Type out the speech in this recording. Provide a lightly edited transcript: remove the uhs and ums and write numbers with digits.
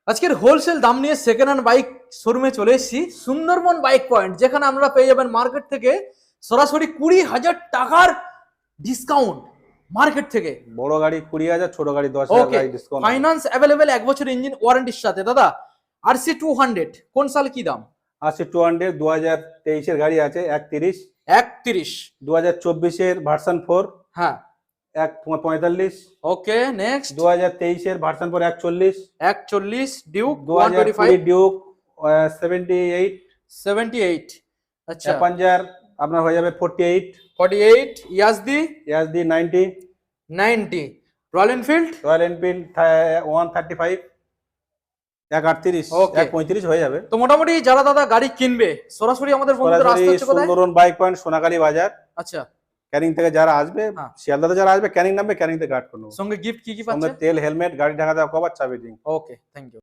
আজকের হোলসেল দাম নিয়ে সেকেন্ড হ্যান্ড বাইক শোরুমে চলে এসেছি সুন্দরবন বাইক পয়েন্ট, যেখানে আমরা পেয়ে যাবেন মার্কেট থেকে সরাসরি 20,000 টাকার ডিসকাউন্ট মার্কেট থেকে। বড় গাড়ি 20,000, ছোট গাড়ি 10,000 ওকে, গাড়ি ডিসকাউন্ট। ফাইন্যান্স অ্যাভেলেবেল, 1 বছর ইঞ্জিন ওয়ারেন্টির সাথে। দাদা RC 200 কোন সাল কি দাম? আছে 200 2023 এর গাড়ি আছে 130, 31। 2024 এর ভার্সন 4 হ্যাঁ, 145, ওকে নেক্সট। 2023 এর ভার্সন 4 140, 41 ডিউক 2020 125 ডিউক 78, 78। আচ্ছা, অ্যাপাঞ্জার আপনার হয়ে যাবে 48, 48 Yezdi Yezdi 90, 90, royal Enfield royal Enfield 135, 138, Okay. 135 হয়ে যাবে। তো মোটামুটি যারা দাদা গাড়ি কিনবে সরাসরি আমাদের বন্ধুদের আসতে সরাসরি হচ্ছে কোথায়? সুন্দরবন বাইক পয়েন্ট, সোনাকালী বাজার, আচ্ছা, ক্যানিং থেকে যারা আসবে, হ্যাঁ। শিয়ালদাতে যারা আসবে ক্যানিং নামবে, ক্যানিং থেকে গার্ড করে নেবো। সঙ্গে গিফট কি কি সঙ্গে পাচ্ছে? তেল, হেলমেট, গাড়ি ঢাকা দেওয়া কভার, চাবি রিং। Okay, thank you.